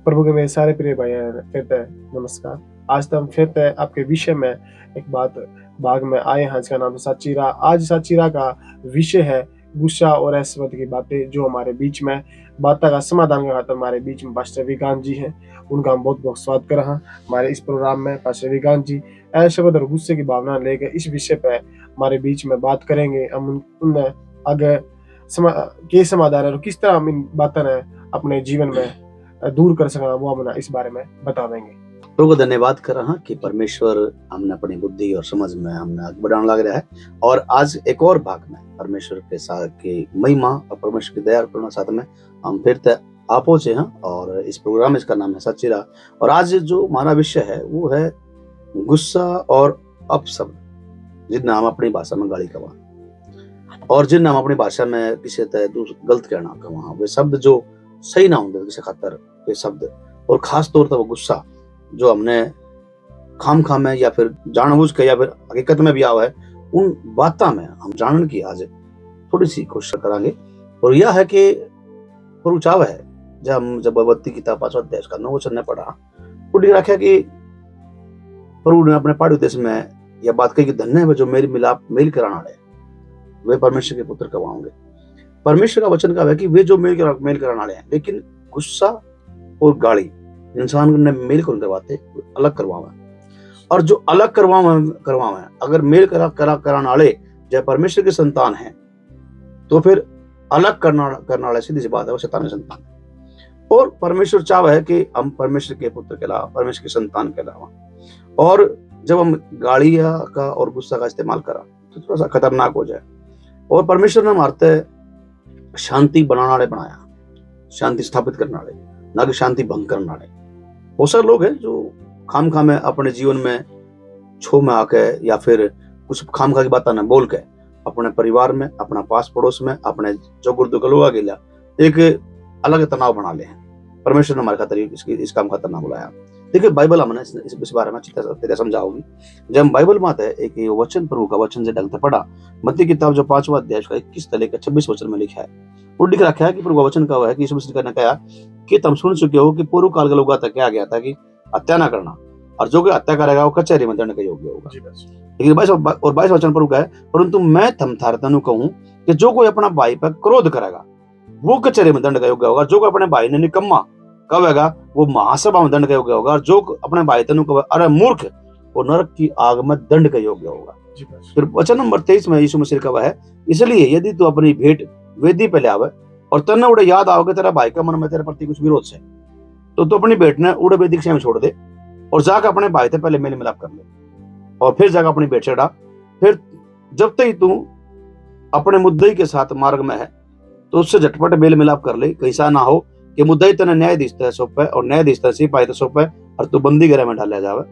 प्रभु के मेरे सारे प्रिय भाई फिर से नमस्कार। आज तो हम फिर से आपके विषय में एक बात भाग में आए हैं जिसका नाम है साचीरा। आज साचीरा का विषय है गुस्सा और ऐश्वर्य की बातें जो हमारे बीच में बातों का समाधान का खातर हमारे बीच में पास्टर विकांत जी हैं। उनका हम बहुत बहुत स्वागत कर रहे हैं हमारे इस प्रोग्राम में। पास्टर विकांत जी ऐश्वर्य और गुस्से की भावना लेकर इस विषय पे हमारे बीच में बात करेंगे। हम उनमें आगे के समाधान है और किस तरह हम इन बातों ने अपने जीवन में दूर कर सका वो हम इस बारे में बता देंगे। प्रभु को धन्यवाद कर रहा कि परमेश्वर हमने अपनी बुद्धि और समझ में हमने आगे बढ़ाने लग रहा है। और आज एक और भाग में परमेश्वर के साथ की महिमा और परमेश्वर की दया और साथ में हम फिर से आ पहुंचे हैं। और इस प्रोग्राम में इसका नाम है सच्चिरा। और आज जो हमारा विषय है वो है गुस्सा और अपशब्द, जिन्हें हम अपनी भाषा में गाली कहा और जिन्हें हम अपनी भाषा में किसी तरह गलत कहना कहा, वे शब्द जो सही ना होंगे किसी खातर वे शब्द, और खास तौर पर वो गुस्सा जो हमने खाम में या फिर जानबूझ के या फिर हकीकत में भी आवा है, उन बातों में हम जानने की आज थोड़ी सी कोशिश करेंगे। और यह है कि प्रभु चाव है जब भगवती किताब 5वां अध्याय का 9 वचन ने पढ़ा, उन्हें रखा कि प्रभु ने अपने पाड़ी देश में यह बात कही कि धन्य है जो मेरी मेल कराने वाले वे परमेश्वर के पुत्र कहवाओगे। परमेश्वर का वचन का है कि वे जो मेल कराने वाले हैं, लेकिन गुस्सा और गाली इंसान ने मेल को करवाते अलग करवावा। और जो अलग करवावा है, अगर मेल कराने वाले जब परमेश्वर के संतान है तो फिर अलग करने वाले सीधी सी बात है वो शैतान के संतान है। और परमेश्वर चाह है कि हम परमेश्वर के पुत्र के अलावा परमेश्वर के संतान के अलावा, और जब हम गालियां का और गुस्सा का इस्तेमाल करा तो थोड़ा सा खतरनाक हो जाए। और परमेश्वर ने मारते शांति बनाने वाले बनाया, शांति स्थापित करने वाले, ना कि शांति भंग करने वाले। बहुत सारे लोग हैं जो खाम में अपने जीवन में छो में आके या फिर कुछ खाम की बात ना बोल के अपने परिवार में, अपना पास पड़ोस में, अपने जो गुर्दो का लोग गिला एक अलग तनाव बना ले हैं। परमेश्वर ने हमारे खातिर इस काम का तनाव बुलाया। देखिए बाइबल हमने इस बारे में अच्छी समझाओगी। जब बाइबल में आता है एक वचन, प्रभु का वचन से ढंग से पढ़ा, मत्ती किताब जो 5वां अध्याय का 21 से लेकर 26 वचन में लिखा है, वो लिख रखा है कि प्रभु का वचन का है कि यीशु मसीह ने कहा कि तुम सुन चुके हो कि पूर्व काल के लोगों तक क्या गया था कि हत्या ना करना, और जो हत्या करेगा वो कचहरी में दंड के योग्य होगा। लेकिन 22 वचन प्रभु का है, परंतु मैं तुम थारतनु कहूं कि जो कोई अपना भाई पर क्रोध करेगा वो कचहरी में दंड का योग्य होगा। जो कोई अपने भाई ने निकम्मा कहेगा वो महासभा में दंड का योग्य होगा। और जो अपने भाई तनु कहे अरे मूर्ख, वो नरक की आग में दंड का योग्य होगा। फिर वचन नंबर 23 में यीशु मसीह का है, इसलिए यदि तू अपनी भेंट वेदी पे ले आवे और तन्ने उड़े याद आओगे तेरा भाई का मन में तेरे प्रति कुछ विरोध से, तो तू अपनी भेंट ने उड़े वेदी के छोड़ दे और जाकर अपने भाई से पहले मेल मिलाप कर ले, और फिर जाकर अपनी भेंट चढ़ा। फिर जब तक तू अपने मुद्दई के साथ मार्ग में है तो उससे झटपट मेल मिलाप कर ले, कैसा ना हो कि मुद्दई तने न्यायाधीश तय सौंपे और न्यायाधीश तय सिपाही तय सौंपे और तू बंदी गृह में डाला जावे।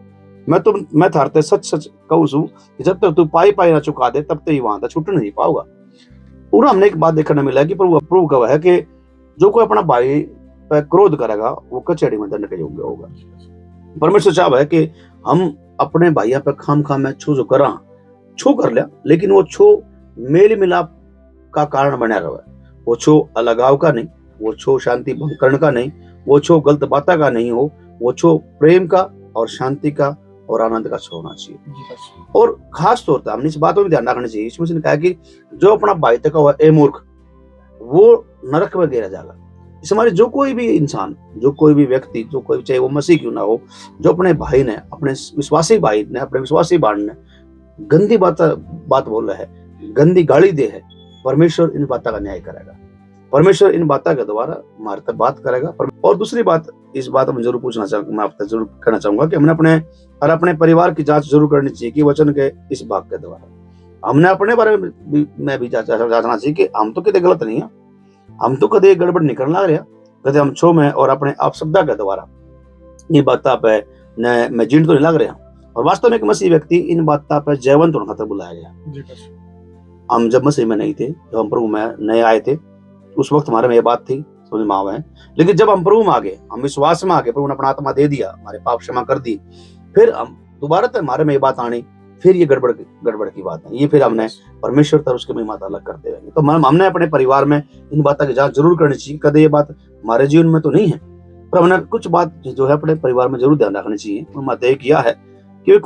मैं थारते सच कहूं सू कि जब तक तू पाई ना चुका दे तब तक ही वहां तक छूट नहीं पाओगा। पूरा हमने एक बात देखने मिला कि प्रभु का है कि जो कोई अपना भाई पर क्रोध करेगा वो कचहरी में दंड के योग्य होगा। परमेश्वर चाह है कि हम अपने भाइयों पर खाम में छू कर लिया, लेकिन वो छो मेल मिलाप का कारण बना रहा। वो छो अलगाव का नहीं, वो छो शांति भंग करने का नहीं, वो छो गलत बात का नहीं हो, वो छो प्रेम का और शांति का और आनंद का छो होना चाहिए। और खास तौर पर हमने इस बात में ध्यान रखना चाहिए, इसमें कहा कि जो अपना भाई तक हुआ ए मूर्ख वो नरक में गिरा जाएगा। इस हमारे जो कोई भी इंसान, जो कोई भी व्यक्ति, जो कोई चाहे वो मसीह क्यों ना हो, जो अपने भाई ने, अपने विश्वासी भाई ने, अपने विश्वासी बाण ने गंदी बात बोल रहा है, गंदी गाली दे है, परमेश्वर इन बातों का न्याय करेगा। परमेश्वर इन बातों के द्वारा हमारे तक बात करेगा। और दूसरी बात, इस बात में जरूर पूछना चाहूंगा, मैं आपसे जरूर कहना चाहूंगा कि हमने अपने परिवार की जांच जरूर करनी चाहिए कि वचन के इस भाग के द्वारा हमने अपने बारे में भी जांचना चाहिए कि हम तो कदे गलत नहीं है, हम तो कदे गड़बड़ नहीं करना रहा, कदे हम छो में और अपने आप शब्द के द्वारा ये बातों पे मैं जीण तो नहीं लग रहा। और वास्तव में एक मसीह व्यक्ति इन बातों पे जयवंत होने खातर बुलाया गया। हम जब मसीह में नहीं थे, जब हम प्रभु में नए आए थे, उस वक्त हमारे में ये बात थी, समझ में आवे। लेकिन जब हम प्रभु में आ गए, हम विश्वास में आ गए, प्रभु ने अपना आत्मा दे दिया, हमारे पाप क्षमा कर दी, फिर हम दोबारा तक हमारे में ये बात आनी, फिर ये गड़बड़ की बात है, ये फिर हमने परमेश्वर तर उसके महिमा अलग करते रहेंगे। तो हमने अपने परिवार में इन बातों की जांच जरूर करनी चाहिए, कदे ये बात हमारे जीवन में तो नहीं है, पर हमने कुछ बात जो है अपने परिवार में जरूर ध्यान रखनी चाहिए। उन्होंने तय किया है कि वे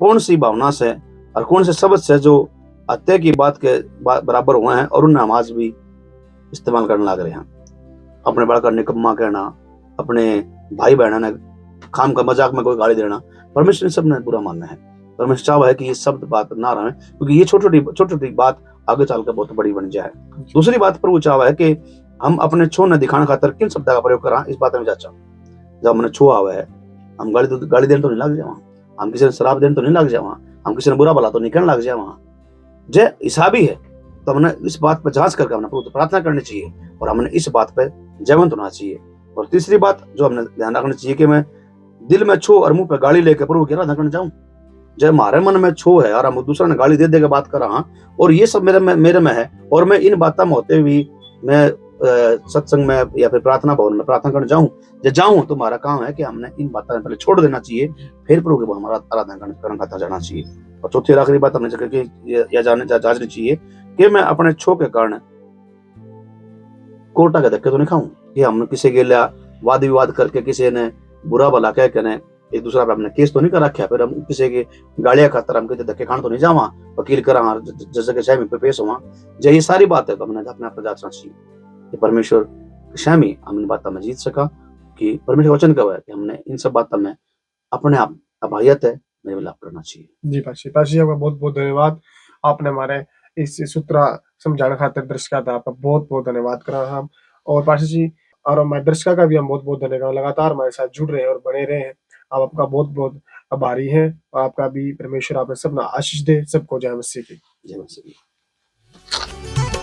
कौन सी भावना से और कौन से शब्द से जो हत्या की बात के बराबर हुए हैं और उन्हें हम आज भी इस्तेमाल करने लग रहे हैं। अपने बड़ा का निकम्मा कहना, अपने भाई बहना ने खाम का मजाक में कोई गाली देना, परमेश्वर ने सब ने बुरा मानना है। परमेश्वर चाह है कि ये शब्द बात ना रहे, क्योंकि ये छोटी छोटी बात आगे चलकर बहुत बड़ी बन जाए। दूसरी बात पर वो चाह है कि हम अपने छो ने दिखाने खातर किन शब्द का प्रयोग करा, इस बात में जाचा। जब हमने छो आवा है, हम गाली देने तो नहीं लग जाए, हम किसी ने शराब देने तो नहीं लग जाए, हम किसी ने बुरा भला तो नहीं कहने लग जाए। वहां जय हिसाबी है, तो हमने इस बात पर जांच करके हमने प्रभु प्रार्थना करनी चाहिए और हमने इस बात पर जयवंत होना चाहिए। और तीसरी बात जो हमने ध्यान रखना चाहिए कि मैं दिल में छो और मुंह पे गाली लेकर प्रभु की आराधना करने जाऊं। जब हमारे मन में छो है और हम दूसरा ने गाली दे के बात कर रहा, और ये सब मेरे में है, और मैं इन बातों में होते हुए मैं सत्संग में या फिर प्रार्थना भवन में प्रार्थना करने जाऊं तो हमारा काम है कि हमने इन बातों पहले छोड़ देना चाहिए, फिर प्रभु के हमारा आराधना करने खाता जाना चाहिए। और चौथी और आखिरी बात हमने जांचनी चाहिए कि मैं अपने छो के कारण कोर्टा के धक्के तो नहीं खाऊं, कि हम किसी के लिए वाद विवाद करके किसी ने बुरा भला कह के एक दूसरा पे हमने केस तो नहीं कर रखा, फिर हम किसी की गालियां खातर हम किसी धक्के खान तो नहीं जावा, वकील करा जैसे के शामी पे पेश हुआ। जब ये सारी बात है तो हमने अपने आप को जांचना चाहिए कि परमेश्वर शामी हम इन बातों में जीत सका, कि परमेश्वर वचन कब है कि हमने इन सब बातों में अपने आप अभायत है मेरे मिलाप करना चाहिए। जी पाशी आपका बहुत बहुत धन्यवाद। आपने हमारे इस सूत्र समझाने खातिर दर्शका था, आपका बहुत बहुत धन्यवाद करा हम। और पाशी जी और हमारे दर्शका का भी हम बहुत बहुत धन्यवाद, लगातार हमारे साथ जुड़ रहे हैं और बने रहे हैं। आप आपका बहुत बहुत आभारी हैं। और आपका भी परमेश्वर आप सब ना आशीष दे। सबको जय मसीह की। जय मसीह।